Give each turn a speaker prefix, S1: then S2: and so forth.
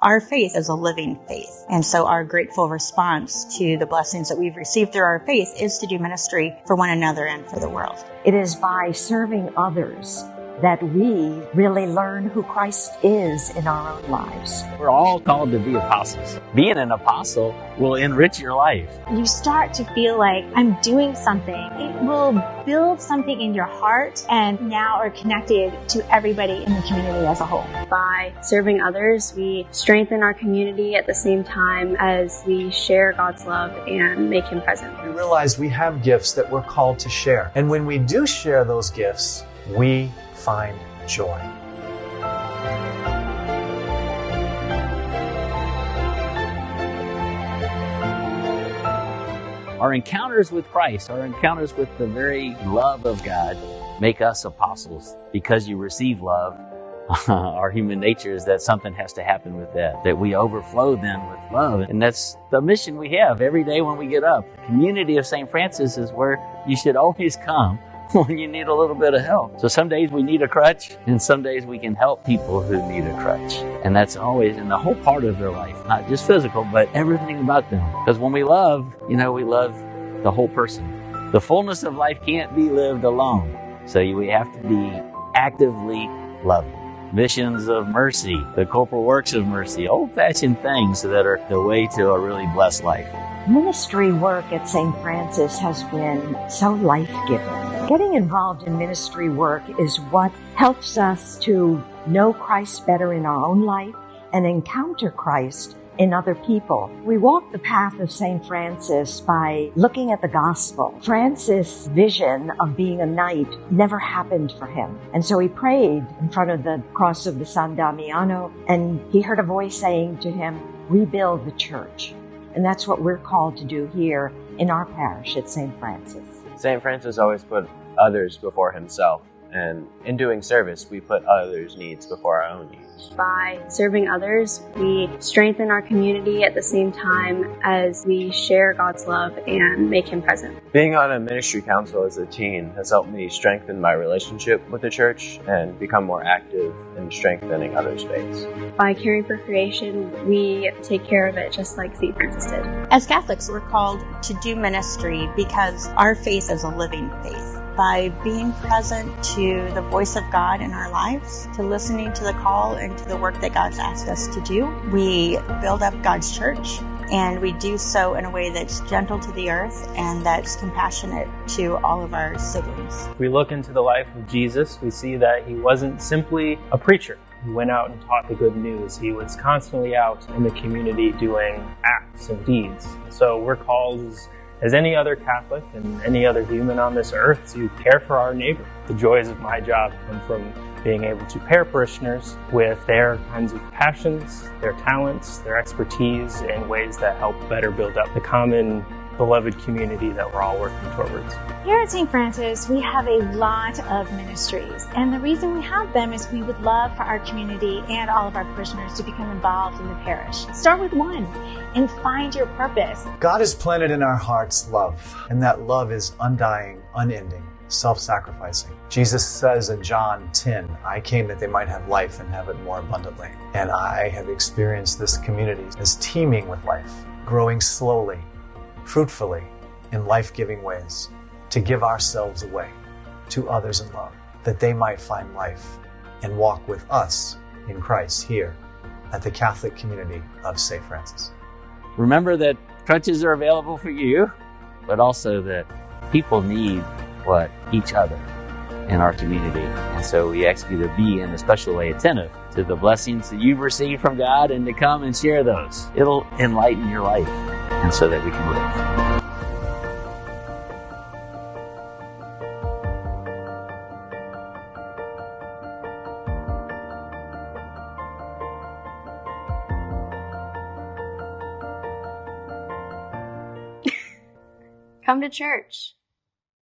S1: our faith is a living faith. And so our grateful response to the blessings that we've received through our faith is to do ministry for one another and for the world.
S2: It is by serving others that we really learn who Christ is in our own lives.
S3: We're all called to be apostles. Being an apostle will enrich your life.
S4: You start to feel like I'm doing something. It will build something in your heart and now are connected to everybody in the community as a whole.
S5: By serving others, we strengthen our community at the same time as we share God's love and make Him present.
S6: We realize we have gifts that we're called to share. And when we do share those gifts, we find joy.
S3: Our encounters with Christ, our encounters with the very love of God, make us apostles. Because you receive love, our human nature is that something has to happen with that we overflow then with love. And that's the mission we have every day when we get up. The community of St. Francis is where you should always come when you need a little bit of help. So some days we need a crutch, and some days we can help people who need a crutch. And that's always in the whole part of their life, not just physical, but everything about them. Because when we love, we love the whole person. The fullness of life can't be lived alone. So we have to be actively loving. Missions of mercy, the corporal works of mercy, old-fashioned things that are the way to a really blessed life.
S2: Ministry work at St. Francis has been so life-giving. Getting involved in ministry work is what helps us to know Christ better in our own life and encounter Christ in other people. We walk the path of St. Francis by looking at the gospel. Francis' vision of being a knight never happened for him. And so he prayed in front of the cross of the San Damiano, and he heard a voice saying to him, "Rebuild the church." And that's what we're called to do here in our parish at St. Francis.
S7: St. Francis always put others before himself, and in doing service, we put others' needs before our own needs.
S5: By serving others, we strengthen our community at the same time as we share God's love and make Him present.
S7: Being on a ministry council as a teen has helped me strengthen my relationship with the church and become more active in strengthening others' faiths.
S5: By caring for creation, we take care of it just like St. Francis did.
S1: As Catholics, we're called to do ministry because our faith is a living faith. By being present to the voice of God in our lives, to listening to the call and to the work that God's asked us to do, we build up God's church, and we do so in a way that's gentle to the earth and that's compassionate to all of our siblings.
S8: If we look into the life of Jesus, we see that He wasn't simply a preacher. He went out and taught the good news. He was constantly out in the community doing acts and deeds. So we're called as any other Catholic and any other human on this earth to care for our neighbor. The joys of my job come from being able to pair parishioners with their kinds of passions, their talents, their expertise in ways that help better build up the common beloved community that we're all working towards.
S4: Here at St. Francis, we have a lot of ministries, and the reason we have them is we would love for our community and all of our parishioners to become involved in the parish. Start with one and find your purpose.
S6: God has planted in our hearts love, and that love is undying, unending, self-sacrificing. Jesus says in John 10, "I came that they might have life and have it more abundantly." And I have experienced this community as teeming with life, growing slowly, fruitfully, in life-giving ways, to give ourselves away to others in love, that they might find life and walk with us in Christ here at the Catholic community of St. Francis.
S3: Remember that crutches are available for you, but also that people need each other in our community. And so we ask you to be in a special way attentive to the blessings that you've received from God and to come and share those. It'll enlighten your life, and so that we can live.
S5: Come to church.